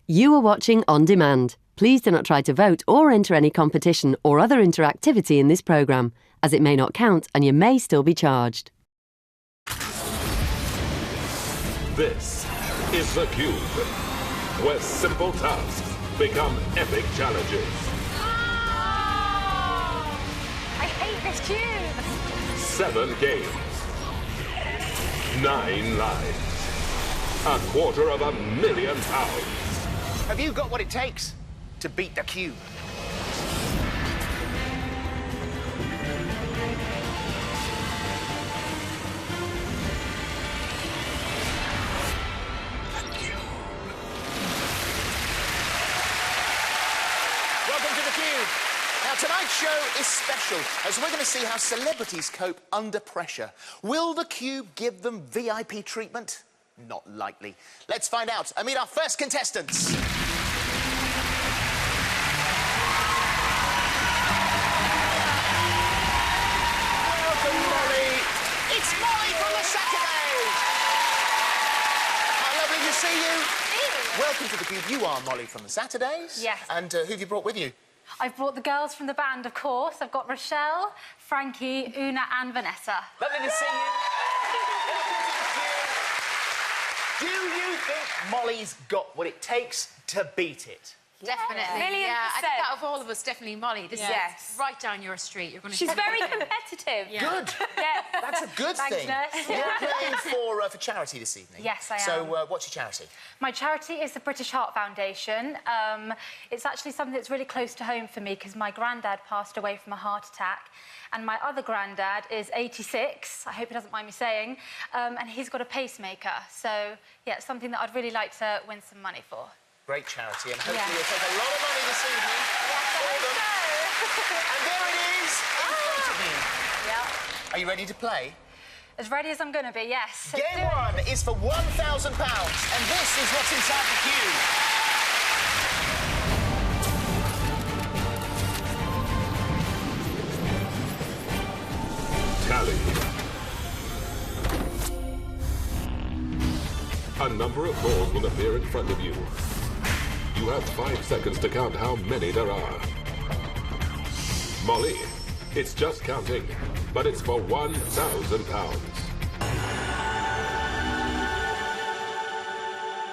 You are watching On Demand. Please do not try to vote or enter any competition or other interactivity in this programme, as it may not count and you may still be charged. This is The Cube, where simple tasks become epic challenges. I hate this cube! 7 games. 9 lives. £250,000. Have you got what it takes to beat the cube? Welcome to the Cube. Now, tonight's show is special, as we're going to see how celebrities cope under pressure. Will the Cube give them VIP treatment? Not likely. Let's find out and meet our first contestants. Welcome, Molly. It's Molly from the Saturdays. How lovely to see you. Welcome to the Cube. You are Molly from the Saturdays. Yes. And who have you brought with you? I've brought the girls from the band, of course. I've got Rochelle, Frankie, Una and Vanessa. Lovely to see you. Do you think Molly's got what it takes to beat it? Definitely. Million I think percent. out of all of us, definitely Molly. This is right down your street. You're going to. She's very competitive. Yeah. Good. Yeah. That's a good Thanks, thing. Nurse. You're playing for charity this evening. Yes, I am. So, what's your charity? My charity is the British Heart Foundation. It's actually something that's really close to home for me because my granddad passed away from a heart attack, and my other granddad is 86. I hope he doesn't mind me saying, and he's got a pacemaker. So, yeah, it's something that I'd really like to win some money for. Great charity, and hopefully you'll take a lot of money this evening for them. So. And there it is, in front of you. Yeah. Are you ready to play? As ready as I'm going to be, yes. Let's Game do it. 1 is for £1,000, and this is what's inside the cube. Tally. A number of balls will appear in front of you. You have 5 seconds to count how many there are. Molly, it's just counting, but it's for £1,000.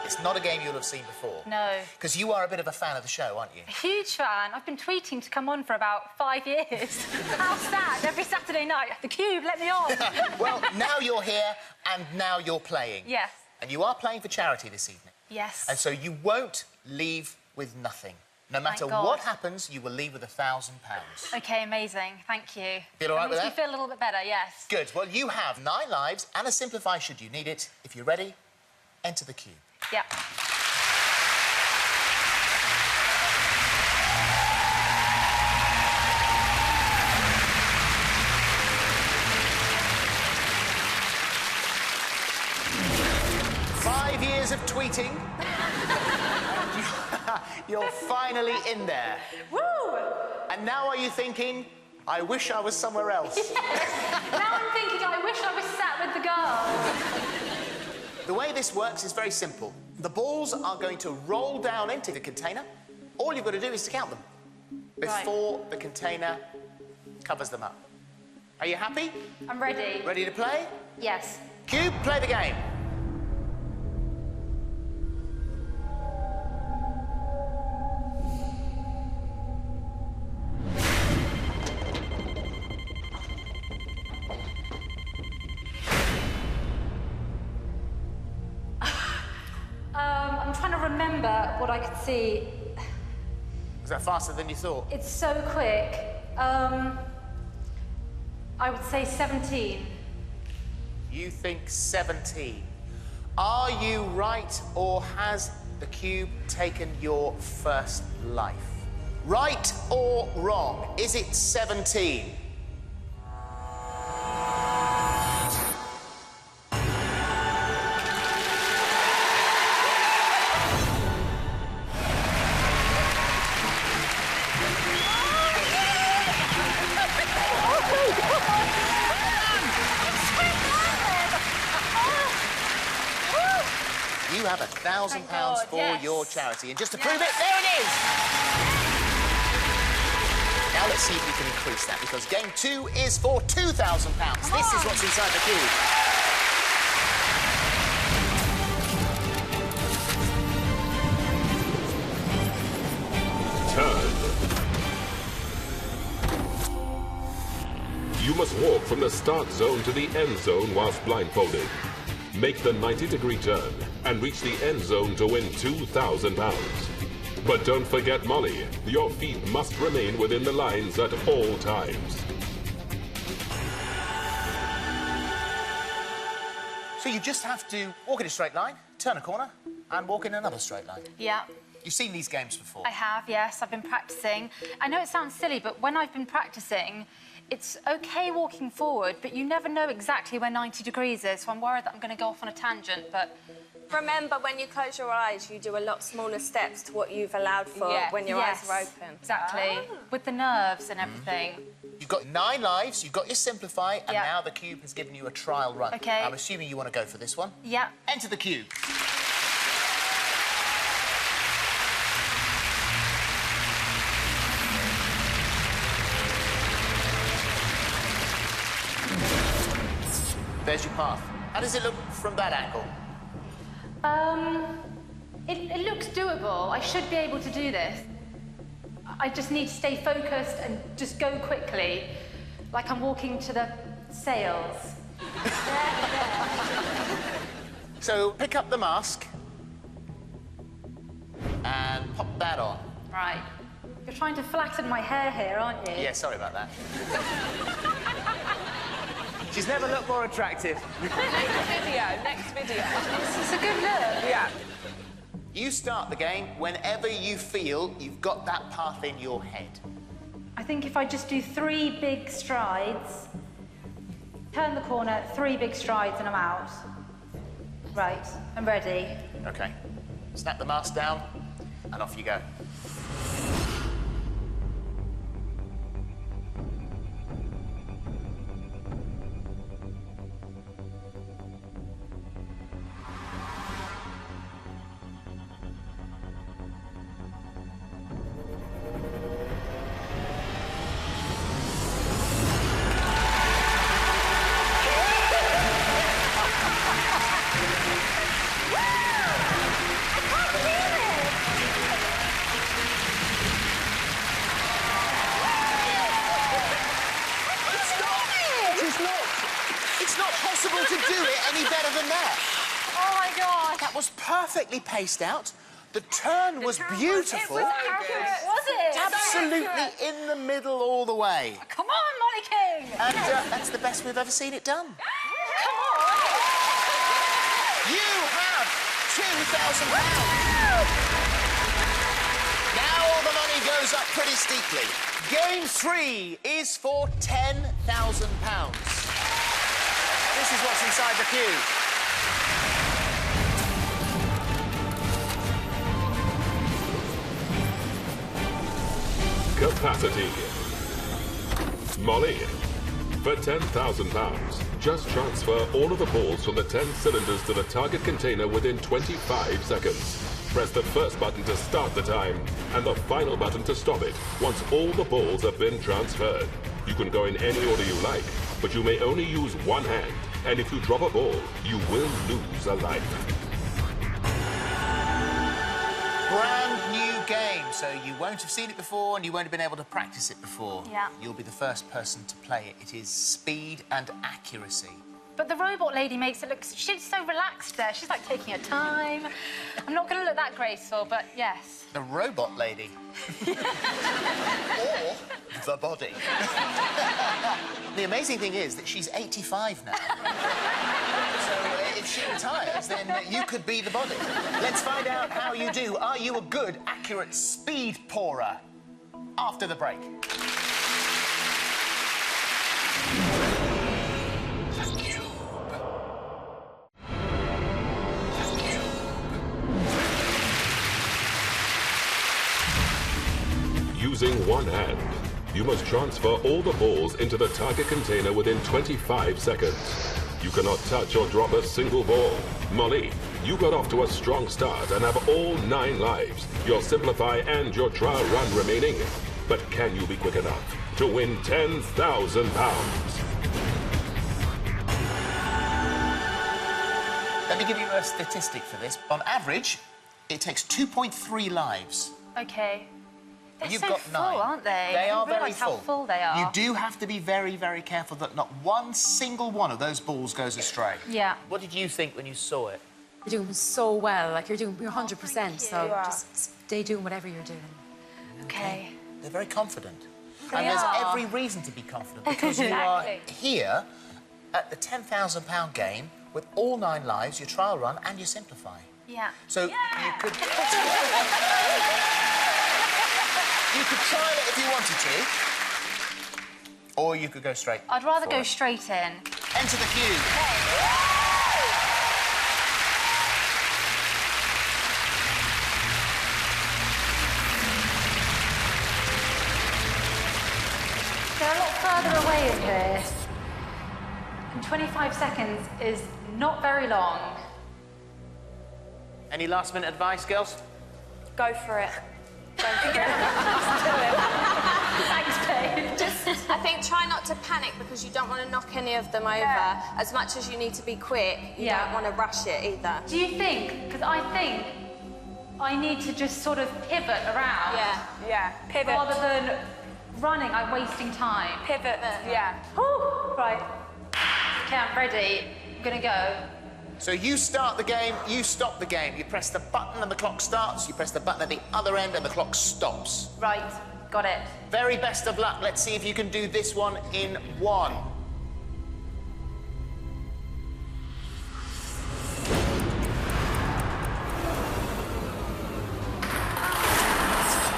It's not a game you'll have seen before. No. Because you are a bit of a fan of the show, aren't you? A huge fan. I've been tweeting to come on for about 5 years. How sad. Every Saturday night, the Cube, let me on. Well, now you're here, and now you're playing. Yes. And you are playing for charity this evening. Yes. And so you won't leave with nothing. No matter Thank God. what happens, you will leave with £1,000. OK, amazing. Thank you. Feel all right with Makes that? me feel a little bit better, yes. Good. Well, you have 9 lives and a Simplify should you need it. If you're ready, enter the cube. Yeah. Of tweeting. You're finally in there. Woo! And now are you thinking, I wish I was somewhere else? Now I'm thinking I wish I was sat with the girls. The way this works is very simple. The balls are going to roll down into the container. All you've got to do is to count them before the container covers them up. Are you happy? I'm ready. Ready to play? Yes. Cube, play the game. I'm trying to remember what I could see. Was that faster than you thought? It's so quick. I would say 17. You think 17. Are you right, or has the cube taken your first life? Right or wrong? Is it 17? You have £1,000 for your charity. And just to prove it, there it is! Now let's see if we can increase that, because game 2 is for £2,000. This is what's inside the cube. Turn. You must walk from the start zone to the end zone whilst blindfolded. Make the 90-degree turn and reach the end zone to win £2,000. But don't forget Molly, your feet must remain within the lines at all times. So you just have to walk in a straight line, turn a corner, and walk in another straight line. Yeah. You've seen these games before? I have, yes. I've been practicing. I know it sounds silly, but when I've been practicing, it's OK walking forward, but you never know exactly where 90 degrees is, so I'm worried that I'm going to go off on a tangent, but... Remember, when you close your eyes, you do a lot smaller steps to what you've allowed for when your eyes are open. Exactly. With the nerves and everything. You've got 9 lives, you've got your Simplify, and now the cube has given you a trial run. OK. I'm assuming you want to go for this one? Yeah. Enter the cube. There's your path. How does it look from that angle? It looks doable. I should be able to do this. I just need to stay focused and just go quickly, like I'm walking to the sails. So pick up the mask and pop that on. Right. You're trying to flatten my hair here, aren't you? Yeah, sorry about that. She's never looked more attractive. Next video. This is a good look. Yeah. You start the game whenever you feel you've got that path in your head. I think if I just do 3 big strides, turn the corner, 3 big strides, and I'm out. Right, I'm ready. OK. Snap the mask down, and off you go. To do it any better than that. Oh, my God. That was perfectly paced out. The turn was beautiful. It was accurate, was it? Absolutely in the middle all the way. Come on, Molly King. And that's the best we've ever seen it done. Come on. You have £2,000. Now all the money goes up pretty steeply. Game 3 is for £10,000. This is what's inside the cube. Capacity. Molly, for £10,000, just transfer all of the balls from the 10 cylinders to the target container within 25 seconds. Press the first button to start the time and the final button to stop it once all the balls have been transferred. You can go in any order you like, but you may only use one hand, and if you drop a ball, you will lose a life. Brand new game, so you won't have seen it before and you won't have been able to practice it before. Yeah. You'll be the first person to play it. It is speed and accuracy. But the robot lady makes it look... She's so relaxed there. She's, like, taking her time. I'm not going to look that graceful, but yes. The robot lady. Or the body. The amazing thing is that she's 85 now. So if she retires, then you could be the body. Let's find out how you do. Are you a good, accurate speed pourer? After the break. Using one hand, you must transfer all the balls into the target container within 25 seconds. You cannot touch or drop a single ball. Molly, You got off to a strong start and have all 9 lives, your Simplify and your trial run remaining. But can you be quick enough to win £10,000? Let me give you a statistic for this. On average, it takes 2.3 lives. Okay. They're You've so got full, 9. aren't they? They are I didn't very realise how full they are. You do have to be very, very careful that not one single one of those balls goes astray. Yeah. What did you think when you saw it? You're doing so well. Like, you're 100%. So you. just stay doing whatever you're doing. Okay. They're very confident. They and there's are. every reason to be confident because you are Exactly. here at the £10,000 game with all 9 lives, your trial run and your Simplify. Yeah. So you could... You could trial it if you wanted to, or you could go straight. I'd rather for go it. straight in. Enter the cube. They're a lot further away in here. And 25 seconds is not very long. Any last-minute advice, girls? Go for it. Thanks, babe. I think try not to panic because you don't want to knock any of them over. As much as you need to be quick, you Yeah. don't want to rush it either. Do you think? Because I think I need to just sort of pivot around. Yeah. Pivot. Rather than running, I'm wasting time. Pivot. Yeah. Whew, right. Okay, I'm ready. I'm gonna go. So you start the game, you stop the game. You press the button and the clock starts. You press the button at the other end and the clock stops. Right, got it. Very best of luck. Let's see if you can do this one in 1.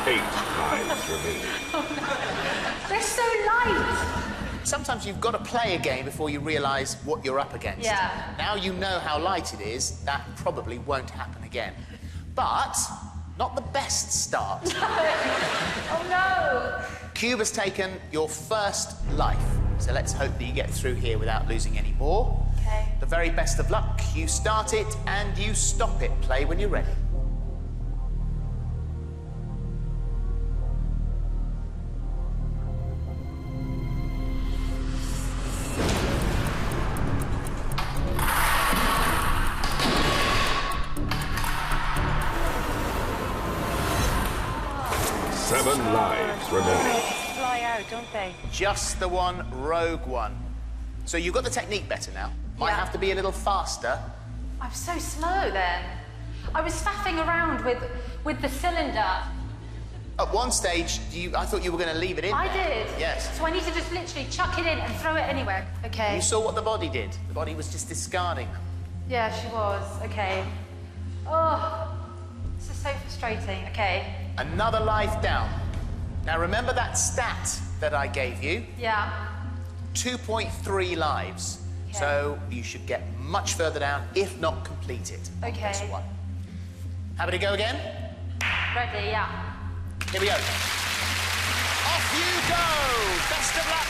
Eight lives remaining. They're so light. Sometimes you've got to play a game before you realise what you're up against. Yeah. Now you know how light it is, that probably won't happen again. But not the best start. Oh no. Cube has taken your first life. So let's hope that you get through here without losing any more. Okay. The very best of luck. You start it and you stop it. Play when you're ready. Seven lives remaining. Fly out, don't they? Just the one rogue one. So you've got the technique better now. Might Yeah. have to be a little faster. I'm so slow then. I was faffing around with the cylinder. At one stage, I thought you were going to leave it in I there. did. Yes. So I need to just literally chuck it in and throw it anywhere. Okay. You saw what the body did. The body was just discarding them. Yeah, she was. Okay. Oh, this is so frustrating. Okay. Another life down. Now remember that stat that I gave you? Yeah. 2.3 lives. Okay. So you should get much further down, if not complete it. on Okay. this one. Happy to go again? Ready? Yeah. Here we go. Off you go! Best of luck!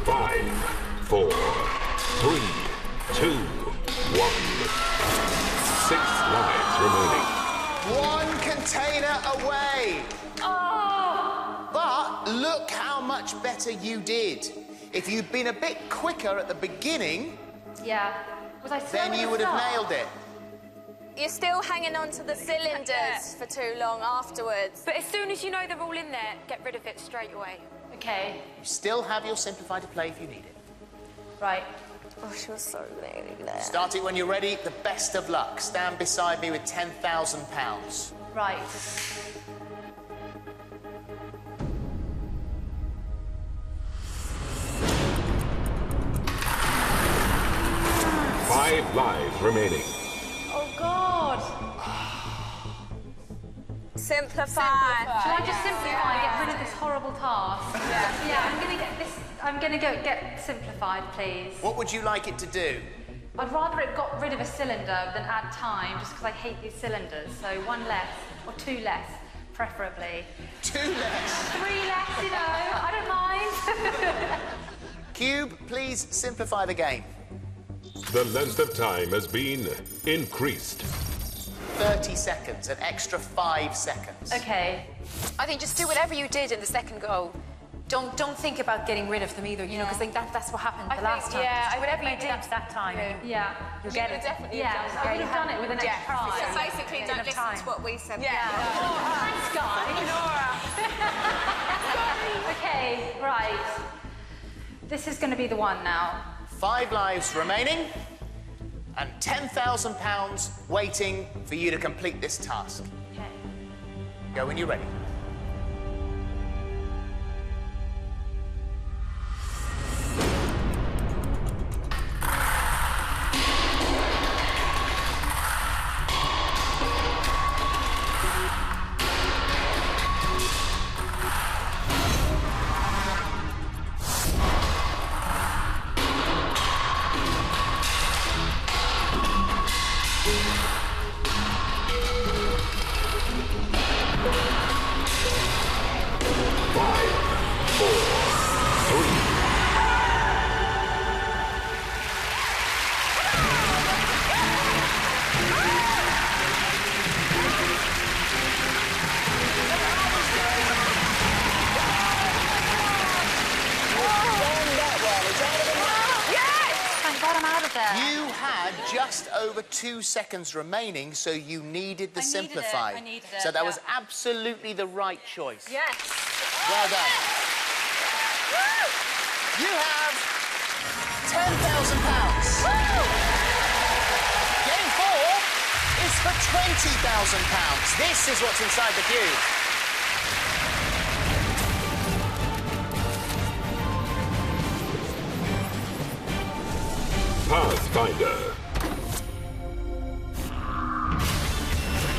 Five, four, three, two, one. 6 lives remaining. One container away. But look how much better you did. If you'd been a bit quicker at the beginning, Yeah. Was I slow then at you the would have start? nailed it. You're still hanging on to the cylinders for too long afterwards. But as soon as you know they're all in there, get rid of it straight away. Okay. You still have your Simplify to play if you need it. Right. Oh, she was so nearly there. Start it when you're ready. The best of luck. Stand beside me with £10,000. Right. Five lives remaining. Oh God. Simplify. Shall I just simplify and get rid of this horrible task? Yeah, I'm going to get this... I'm going to get simplified, please. What would you like it to do? I'd rather it got rid of a cylinder than add time, just because I hate these cylinders. So 1 less, or 2 less, preferably. 2 less. 3 less, you know, I don't mind. Cube, please simplify the game. The length of time has been increased. 30 seconds, an extra 5 seconds. Okay. I think just do whatever you did in the second go. Don't think about getting rid of them either, you know, because that's what happened the last time. Yeah, just whatever you did that time. Yeah. You'll get it. Definitely. Yeah, I would have done it with an extra try. So basically, don't listen to what we said. Thanks, guys. Okay, right. This is going to be the one now. 5 lives remaining, and £10,000 waiting for you to complete this task. Okay. Go when you're ready. You had just over 2 seconds remaining, so you needed the simplified. I needed it, so that was absolutely the right choice. Yes. Well done. You have £10,000. Game 4 is for £20,000. This is what's inside the cube. Pathfinder.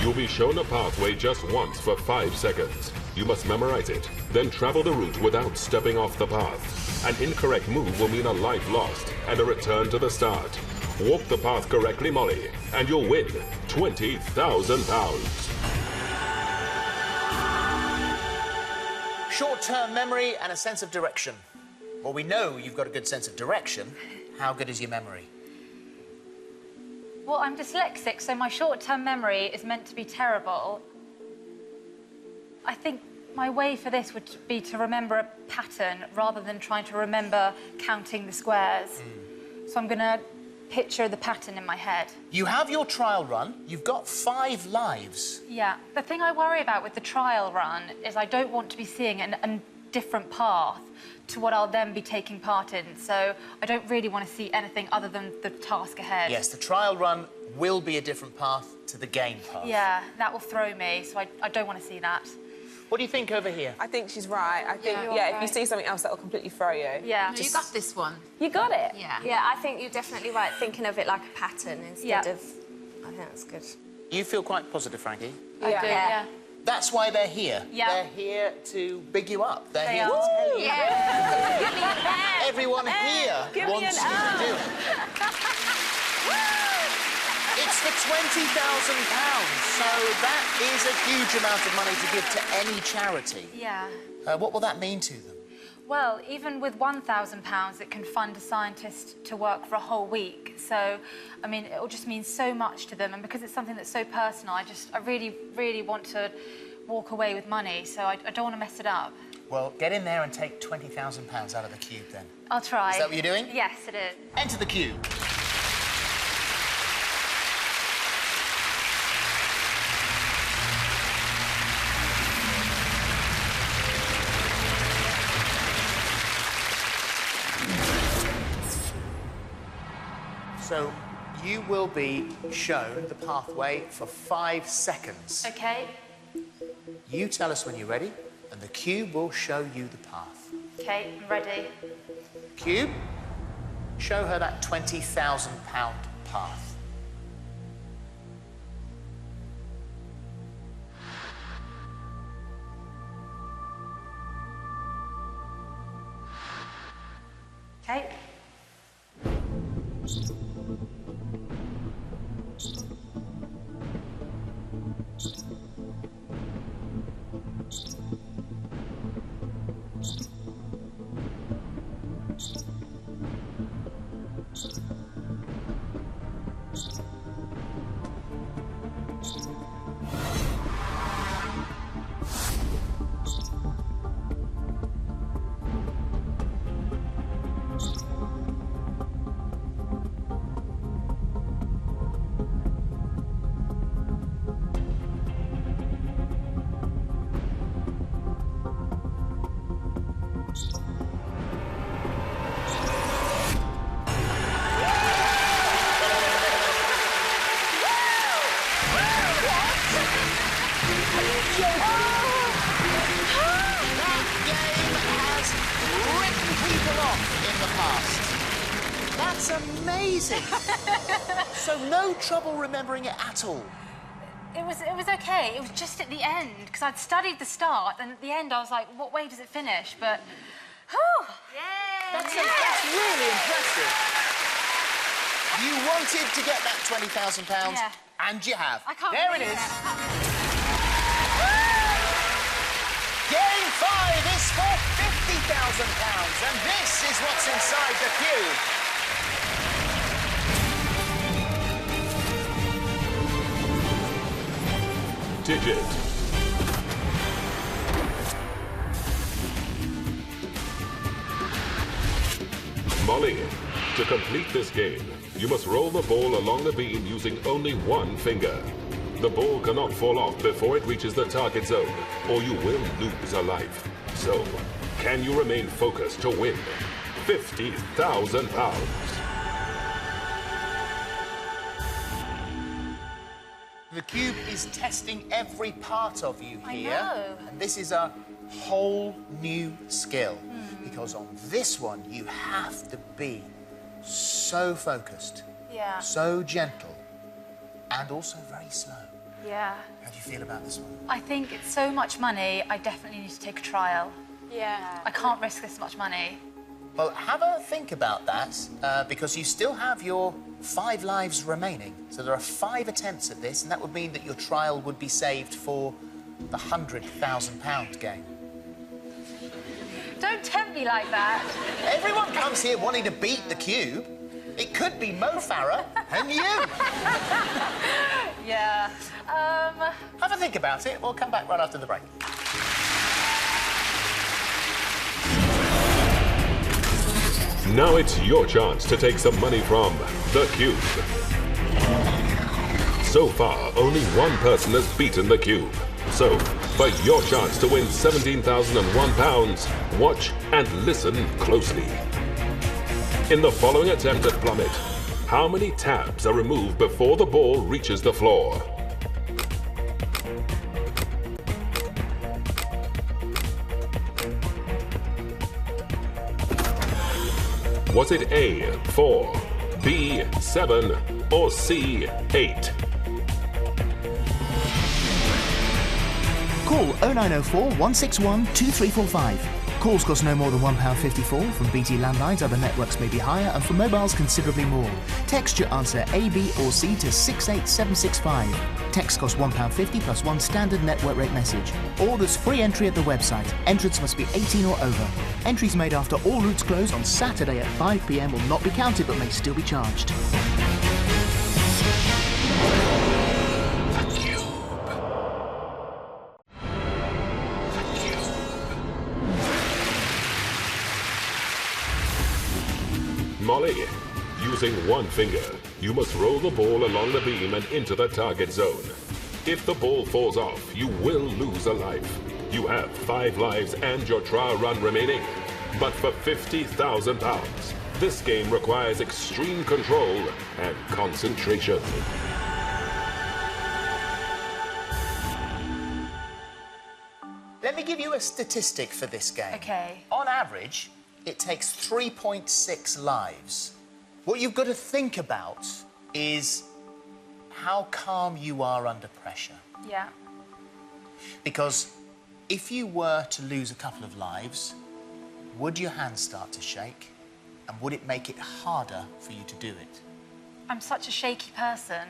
You'll be shown a pathway just once for 5 seconds. You must memorize it, then travel the route without stepping off the path. An incorrect move will mean a life lost and a return to the start. Walk the path correctly, Molly, and you'll win £20,000. Short-term memory and a sense of direction. Well, we know you've got a good sense of direction. How good is your memory? Well, I'm dyslexic, so my short-term memory is meant to be terrible. I think my way for this would be to remember a pattern rather than trying to remember counting the squares. So I'm going to picture the pattern in my head. You have your trial run. You've got 5 lives. Yeah. The thing I worry about with the trial run is I don't want to be seeing a different path to what I'll then be taking part in. So I don't really want to see anything other than the task ahead. Yes, the trial run will be a different path to the game path. Yeah, that will throw me, so I don't want to see that. What do you think over here? I think she's right. I think, if you see something else, that'll completely throw you. Yeah. No, you got this one. You got it. Yeah. Yeah, I think you're definitely right, thinking of it like a pattern instead of... I think that's good. You feel quite positive, Frankie. I do, yeah. That's why they're here. Yeah. They're here to big you up. They're here are. to tell you. Yeah. Everyone here wants you to do it. It's for £20,000, so that is a huge amount of money to give to any charity. Yeah. What will that mean to them? Well, even with £1,000, it can fund a scientist to work for a whole week. So, I mean, it will just mean so much to them. And because it's something that's so personal, I really, really want to walk away with money. So I don't want to mess it up. Well, get in there and take £20,000 out of the cube, then. I'll try. Is that what you're doing? Yes, it is. Enter the cube. So you will be shown the pathway for 5 seconds. OK. You tell us when you're ready, and the cube will show you the path. OK, I'm ready. Cube, show her that £20,000 path. That's amazing. So no trouble remembering it at all? It was okay. It was just at the end, because I'd studied the start, and at the end I was like, what way does it finish? But, whew. That's really impressive. You wanted to get that £20,000, and you have. I can't There it believe is. it. Game 5 is for £50,000, and this is what's inside the cube. Digit. Molly, to complete this game, you must roll the ball along the beam using only one finger. The ball cannot fall off before it reaches the target zone, or you will lose a life. So, can you remain focused to win £50,000? The cube is testing every part of you here. I know. And this is a whole new skill. Because on this one, you have to be so focused, so gentle, and also very slow. Yeah. How do you feel about this one? I think it's so much money, I definitely need to take a trial. Yeah. I can't risk this much money. Well, have a think about that, because you still have your 5 lives remaining. So there are 5 attempts at this, and that would mean that your trial would be saved for the £100,000 game. Don't tempt me like that. Everyone comes here wanting to beat the cube. It could be Mo Farah and you. Yeah. Have a think about it. We'll come back right after the break. Now it's your chance to take some money from the cube. So far, only one person has beaten the cube. So, for your chance to win £17,001, watch and listen closely. In the following attempt at Plummet, how many tabs are removed before the ball reaches the floor? Was it A, 4, B, 7, or C, 8? Call 0904 161 2345. Calls cost no more than £1.54. From BT landlines, other networks may be higher, and for mobiles, considerably more. Text your answer A, B or C to 68765. Text costs £1.50 plus one standard network rate message. Orders free entry at the website. Entrance must be 18 or over. Entries made after all routes close on Saturday at 5 p.m. will not be counted but may still be charged. Molly, using one finger, you must roll the ball along the beam and into the target zone. If the ball falls off, you will lose a life. You have 5 lives and your trial run remaining. But for £50,000, this game requires extreme control and concentration. Let me give you a statistic for this game. Okay. On average, it takes 3.6 lives. What you've got to think about is how calm you are under pressure. Yeah. Because if you were to lose a couple of lives, would your hands start to shake? And would it make it harder for you to do it? I'm such a shaky person.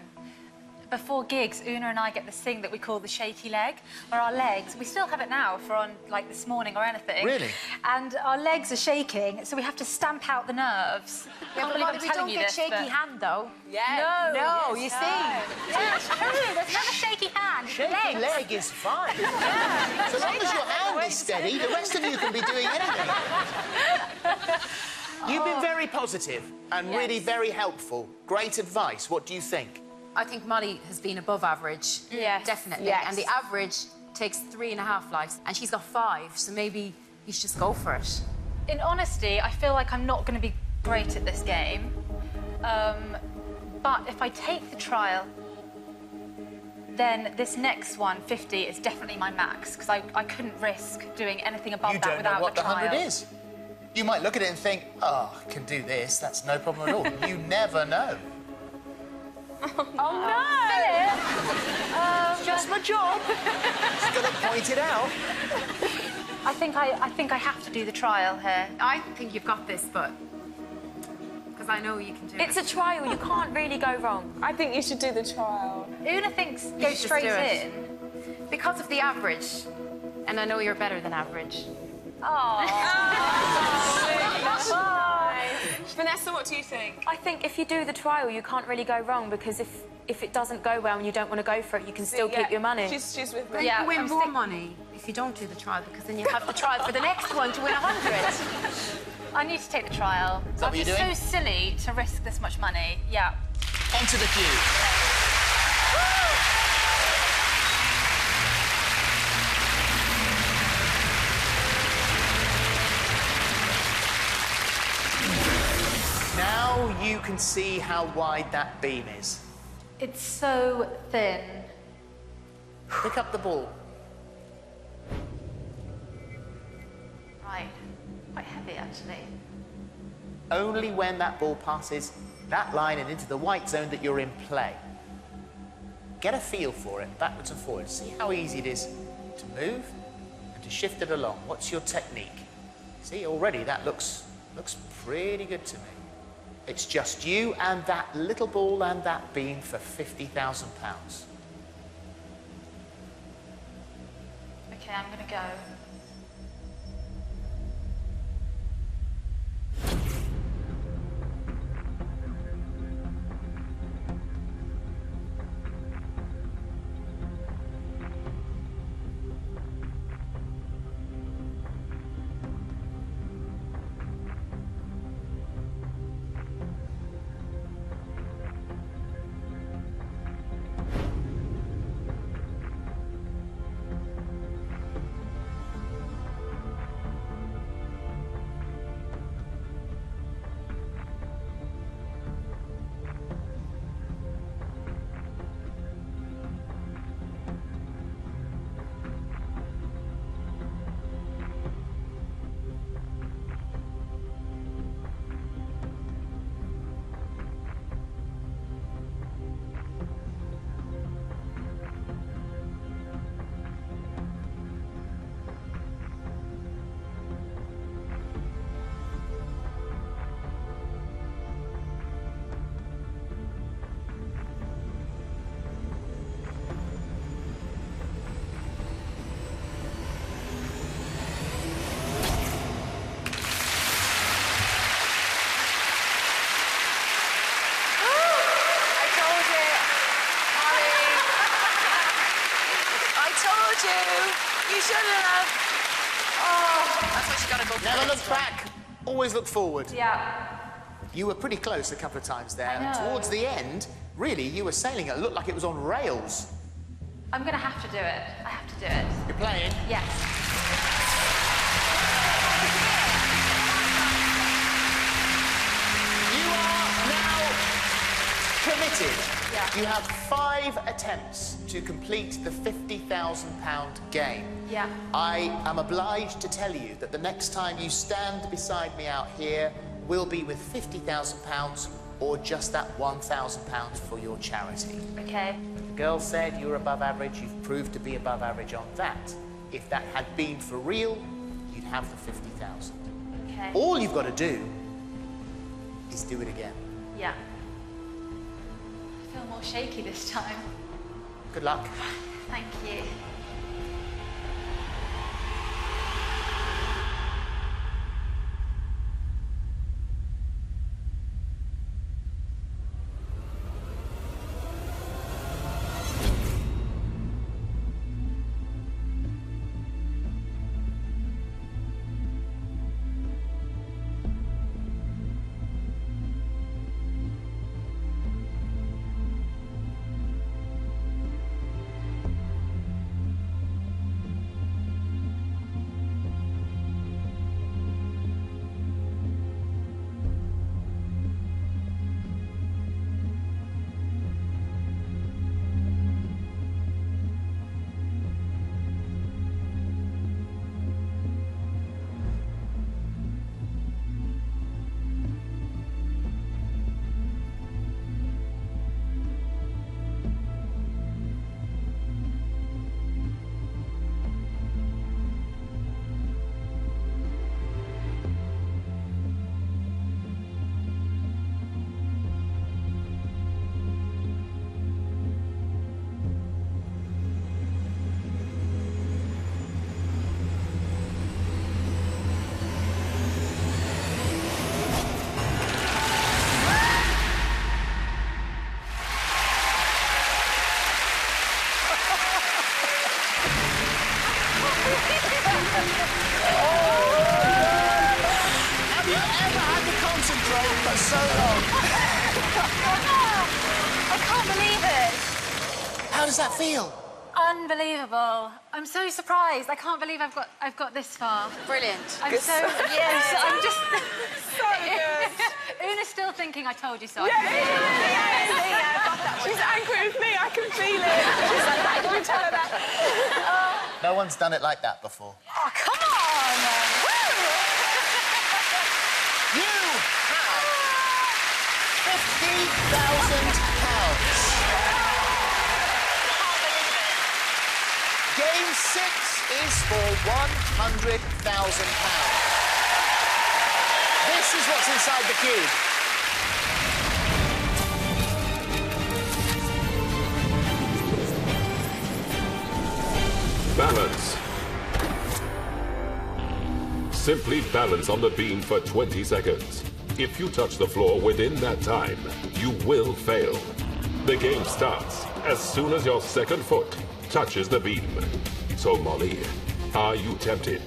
Before gigs, Una and I get this thing that we call the shaky leg, where our legs, we still have it now for on like this morning or anything. Really? And our legs are shaking, so we have to stamp out the nerves. Yeah, but I'm we telling don't you get this, shaky but- hand, though. Yeah. No, you see. Yeah, it's true. There's never shaky hand. It's Shaky legs. leg is fine. So long as your hand is steady, the rest of you can be doing anything. You've been very positive and really very helpful. Great advice. What do you think? I think Molly has been above average. Yes. Definitely. Yes. And the average takes 3.5 lives, and she's got 5, so maybe you should just go for it. In honesty, I feel like I'm not going to be great at this game. But if I take the trial, then this next one, 50, is definitely my max, because I couldn't risk doing anything above You that don't without know what the the trial. 100 is. You might look at it and think, oh, I can do this, that's no problem at all. You never know. Oh, no! It's just my job. Just got to point it out. I think I have to do the trial here. I think you've got this, but... Because I know you can do it. It's a trial. You can't really go wrong. I think you should do the trial. Una thinks go should straight just do it. in. Because of the average. And I know you're better than average. Vanessa, what do you think? I think if you do the trial, you can't really go wrong because if it doesn't go well and you don't want to go for it, you can still keep your money. She's with me. You win more money if you don't do the trial, because then you have to try for the next one to win 100. I need to take the trial. that what I'd be you're doing? so silly to risk this much money. Yeah. Onto the cube. Now you can see how wide that beam is. It's so thin. Pick up the ball. Right. Quite heavy, actually. Only when that ball passes that line and into the white zone that you're in play. Get a feel for it, backwards and forwards. See how easy it is to move and to shift it along. What's your technique? See, already that looks pretty good to me. It's just you and that little ball and that beam for £50,000. Okay, I'm gonna go. Never look back, always look forward. Yeah. You were pretty close a couple of times there. I know. And towards the end, really, you were sailing it. It looked like it was on rails. I'm gonna have to do it. I have to do it. You're playing? Yes. You are now committed. Yeah. You have 5 attempts to complete the £50,000 game. Yeah. I am obliged to tell you that the next time you stand beside me out here will be with £50,000 or just that £1,000 for your charity. Okay. The girl said you were above average. You've proved to be above average on that. If that had been for real, you'd have the 50,000. Okay. All you've got to do is do it again. Yeah. I feel more shaky this time. Good luck. Thank you. got so long. I can't believe it. How does that feel? Unbelievable. I'm so surprised. I can't believe I've got this far. Brilliant. I'm so... Yes, I'm just... So good. Una's still thinking I told you so. Yeah. She's angry with me, I can feel it. She's like, why did you tell her that? No one's done it like that before. Oh, come on! You have £50,000. Game 6 is for £100,000. This is what's inside the cube. Balance. Simply balance on the beam for 20 seconds. If you touch the floor within that time, you will fail. The game starts as soon as your second foot touches the beam. So, Molly, are you tempted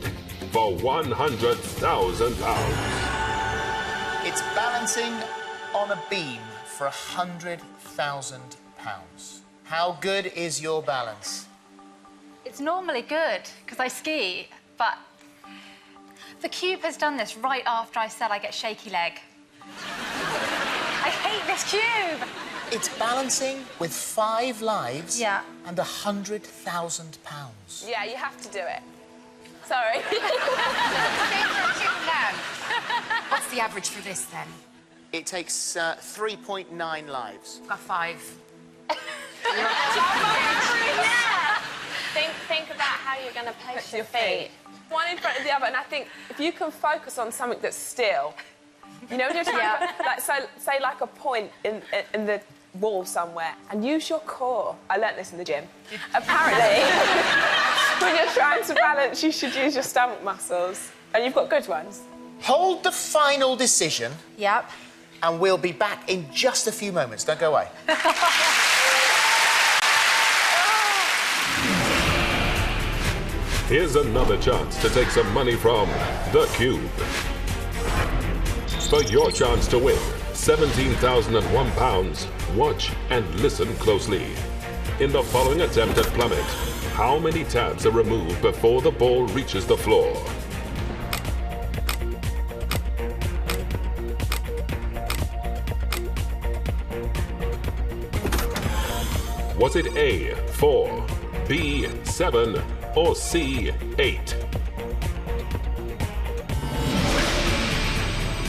for £100,000? It's balancing on a beam for £100,000. How good is your balance? It's normally good, because I ski, but the cube has done this right after I said I get shaky leg. I hate this cube! It's balancing with 5 lives and £100,000. Yeah, you have to do it. Sorry. What's the average for this, then? It takes 3.9 lives. Got 5. Think about how you're going to place your feet. One in front of the other, and I think if you can focus on something that's still, you know, when you're trying to, like, say like a point in the wall somewhere, and use your core. I learnt this in the gym. Apparently, when you're trying to balance, you should use your stomach muscles, and you've got good ones. Hold the final decision. Yep. And we'll be back in just a few moments. Don't go away. Here's another chance to take some money from the cube. For your chance to win £17,001, watch and listen closely. In the following attempt at plummet, how many tabs are removed before the ball reaches the floor? Was it A, 4, B, 7, or C, 8?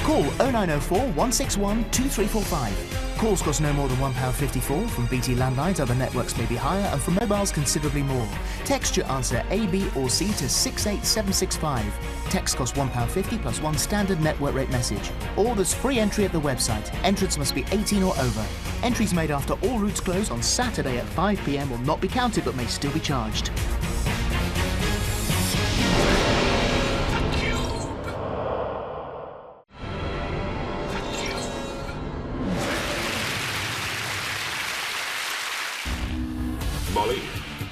Call 0904 161 2345. Calls cost no more than £1.54. From BT landlines, other networks may be higher, and from mobiles considerably more. Text your answer A, B or C to 68765. Text costs £1.50 plus 1 standard network rate message. Or there's free entry at the website. Entrants must be 18 or over. Entries made after all routes close on Saturday at 5 p.m. will not be counted but may still be charged. Molly,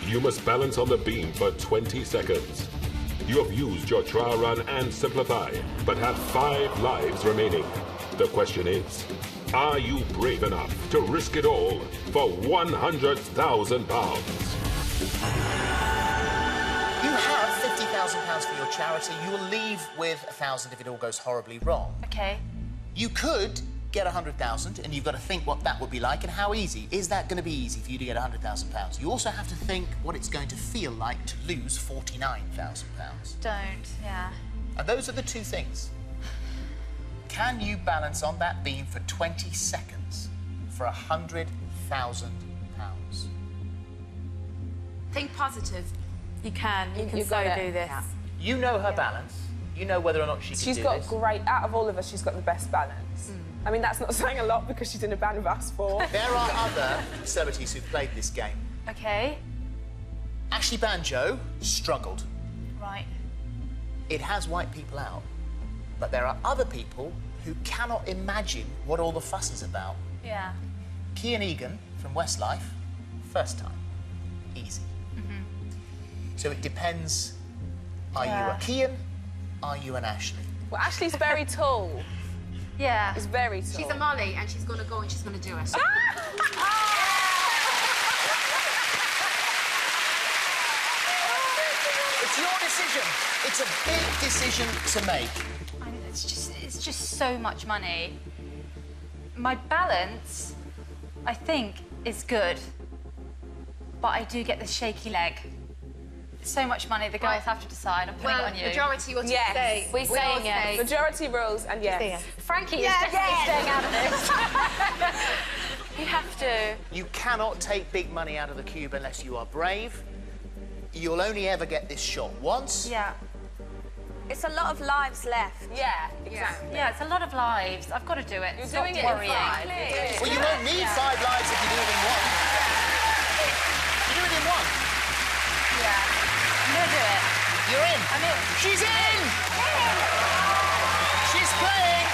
you must balance on the beam for 20 seconds. You have used your trial run and simplify, but have 5 lives remaining. The question is, are you brave enough to risk it all for £100,000? You have £50,000 for your charity. You will leave with £1,000 if it all goes horribly wrong. OK. You could get £100,000, and you've got to think what that would be like and how easy. Is that going to be easy for you to get £100,000? You also have to think what it's going to feel like to lose £49,000. Don't, yeah. And those are the two things. Can you balance on that beam for 20 seconds for £100,000? Think positive. You can. You can so do this. Yeah. You know her balance. You know whether or not she can do this. She's got great, out of all of us, she's got the best balance. I mean, that's not saying a lot because she's in a band with us 4. There are other celebrities who've played this game. OK. Ashley Banjo struggled. Right. It has wiped people out. But there are other people who cannot imagine what all the fuss is about. Yeah. Kian Egan from Westlife, first time. Easy. So it depends. Are you a Kian? Are you an Ashley? Well, Ashley's very tall. Yeah. It's very tall. She's a Molly, and she's going to go and she's going to do it. It's your decision. It's a big decision to make. I mean, it's just so much money. My balance, I think, is good, but I do get this shaky leg. It's so much money, the guys have to decide. I'm putting it on you. Majority, what do you Yes. say? We're saying yes. Majority rules and yes. Frankie is definitely staying out of this. You have to. You cannot take big money out of the cube unless you are brave. You'll only ever get this shot once. Yeah. It's a lot of lives left. Yeah, exactly. Yeah, it's a lot of lives. I've got to do it. You're Stop doing it in worrying. 5. Well, you won't need 5 lives if you do it in 1. You do it in 1. Yeah. I'm going to do it. You're in. I'm in. She's in! She's playing!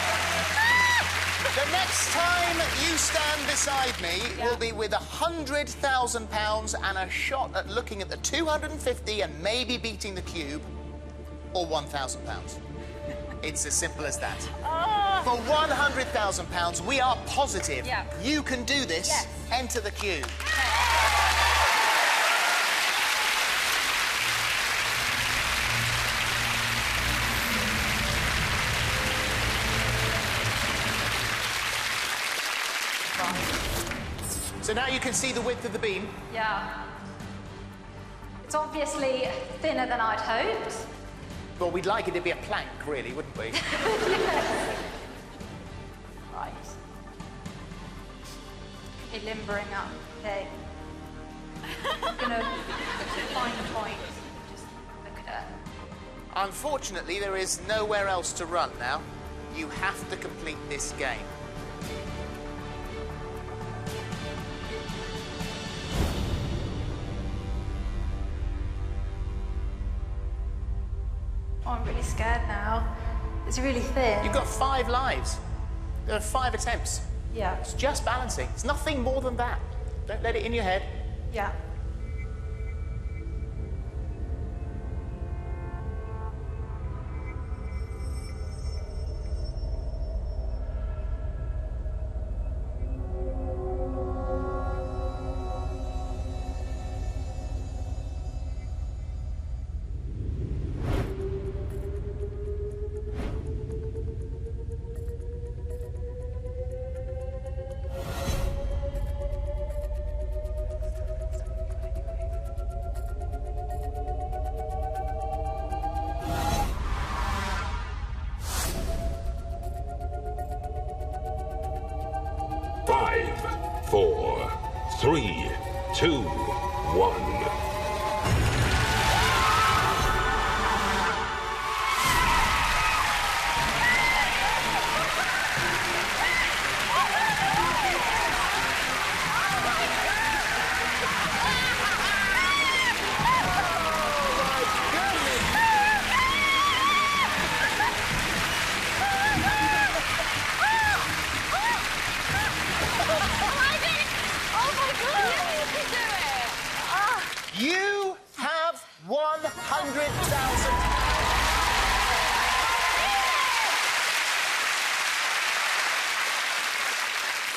The next time you stand beside me will be with £100,000 and a shot at looking at the 250 and maybe beating the cube, or £1,000. It's as simple as that. For £100,000, we are positive you can do this. Yes. Enter the cube. So now you can see the width of the beam. Yeah. It's obviously thinner than I'd hoped. Well, we'd like it to be a plank, really, wouldn't we? Right. You're limbering up. Okay. I'm gonna find a point. Just look at it. Unfortunately, there is nowhere else to run now. You have to complete this game. Oh, I'm really scared now. It's really thin. You've got 5 lives. There are 5 attempts. Yeah. It's just balancing. It's nothing more than that. Don't let it in your head. Yeah. Five, 4, 3, 2, 1. You have 100,000.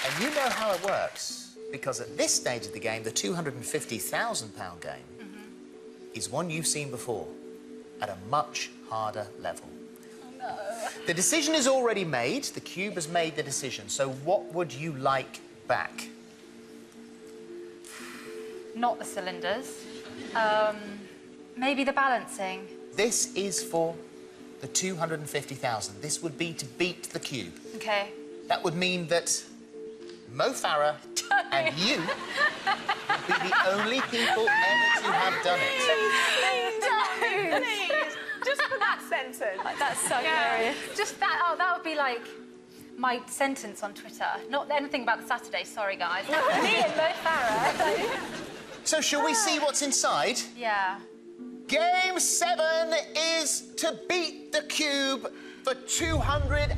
And you know how it works, because at this stage of the game, the £250,000 game is one you've seen before, at a much harder level. Oh, no. The decision is already made. The cube has made the decision. So what would you like back? Not the cylinders. Maybe the balancing. This is for the 250,000. This would be to beat the cube. Okay. That would mean that Mo Farah and you would be the only people ever to have done it. Please, just for that sentence. That's so hilarious. Just that, oh, that would be like my sentence on Twitter. Not anything about the Saturday, sorry, guys. Me and Mo Farah. So shall we see what's inside? Yeah. Game 7 is to beat the cube for £250,000.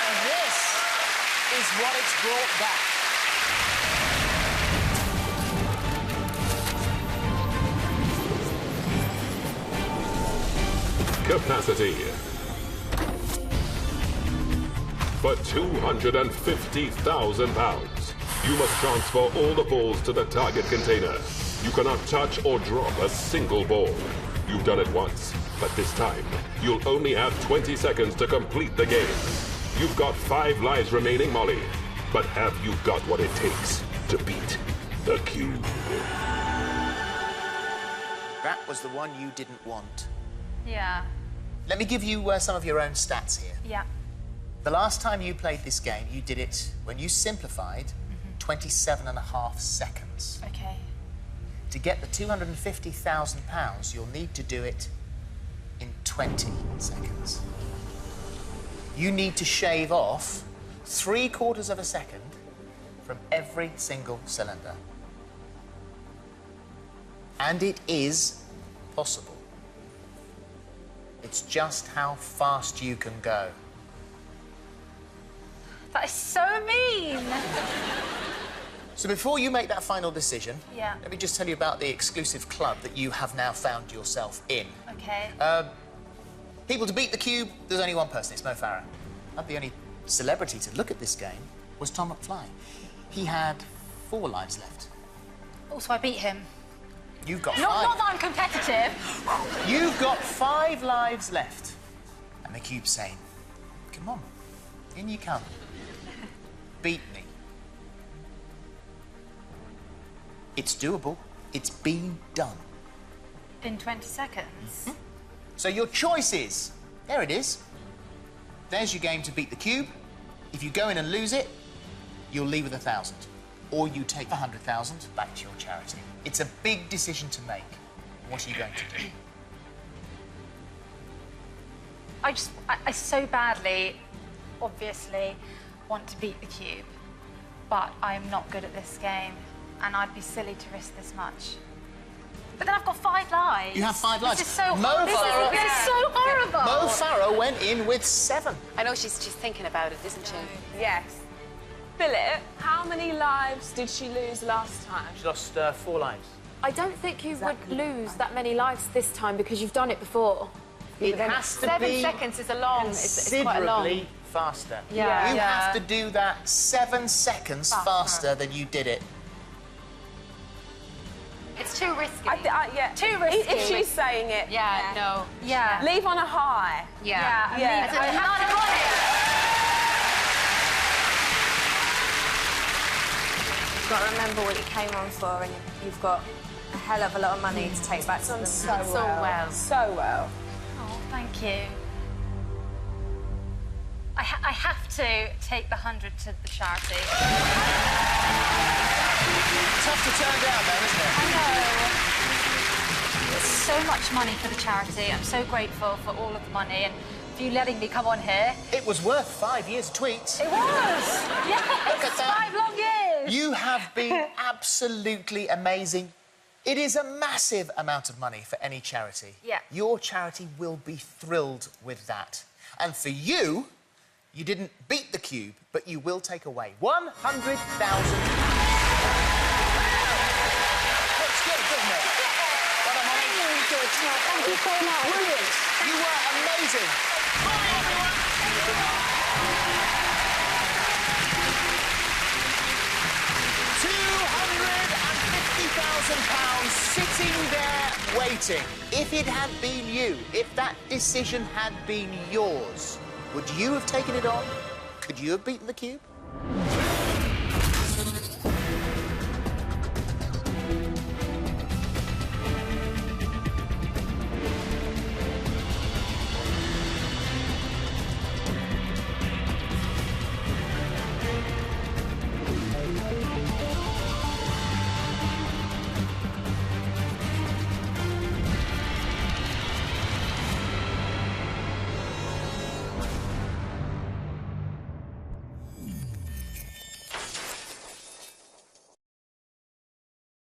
And this is what it's brought back. Capacity for £250,000. You must transfer all the balls to the target container. You cannot touch or drop a single ball. You've done it once, but this time, you'll only have 20 seconds to complete the game. You've got 5 lives remaining, Molly. But have you got what it takes to beat the cube? That was the one you didn't want. Yeah. Let me give you some of your own stats here. Yeah. The last time you played this game, you did it, when you simplified, 27.5 seconds. Okay. To get the £250,000, you'll need to do it in 20 seconds. You need to shave off 3/4 of a second from every single cylinder. And it is possible. It's just how fast you can go. That is so mean. So before you make that final decision, Yeah. let me just tell you about the exclusive club that you have now found yourself in. Okay. People to beat the cube, there's only one person, it's Mo Farah. But the only celebrity to look at this game was Tom McFly. He had 4 lives left. Also, I beat him. You've got 5. Not that I'm competitive. You've got 5 lives left. And the cube's saying, come on, in you come. Beat me. It's doable. It's been done. In 20 seconds? So your choice is, there it is. There's your game to beat the cube. If you go in and lose it, you'll leave with 1,000. Or you take the 100,000 back to your charity. It's a big decision to make. What are you going to do? I so badly, obviously, want to beat the cube. But I am not good at this game. And I'd be silly to risk this much. But then I've got 5 lives. You have 5 lives. This is so, This is so horrible. Mo Farah went in with 7. I know she's thinking about it, isn't she? Yes. Philip, how many lives did she lose last time? She lost 4 lives. I don't think you would lose that many lives this time because you've done it before. It has to 7 be seconds is a long. It's quite a long. Considerably faster. Yeah. You have to do that 7 seconds faster than you did it. It's too risky. Yeah. Too risky. If she's saying it, Yeah, no. Yeah. leave on a high. Yeah. Yeah. I'm not You've got to remember what you came on for, and you've got a hell of a lot of money to take back to them. So well. So well. Oh, thank you. I have to take the 100 to the charity. Tough to turn down, though, isn't it? I know. It's so much money for the charity. I'm so grateful for all of the money and for you letting me come on here. It was worth 5 years of tweets. It was! Yes! Look at that. 5 long years! You have been absolutely amazing. It is a massive amount of money for any charity. Yeah. Your charity will be thrilled with that. And for you, you didn't beat the cube, but you will take away £100,000. Looks good, doesn't it? Well done, Molly. Really good. Thank you so much. Brilliant. You were amazing. Bye, everyone. £250,000 sitting there waiting. If it had been you, if that decision had been yours, would you have taken it on? Could you have beaten the cube?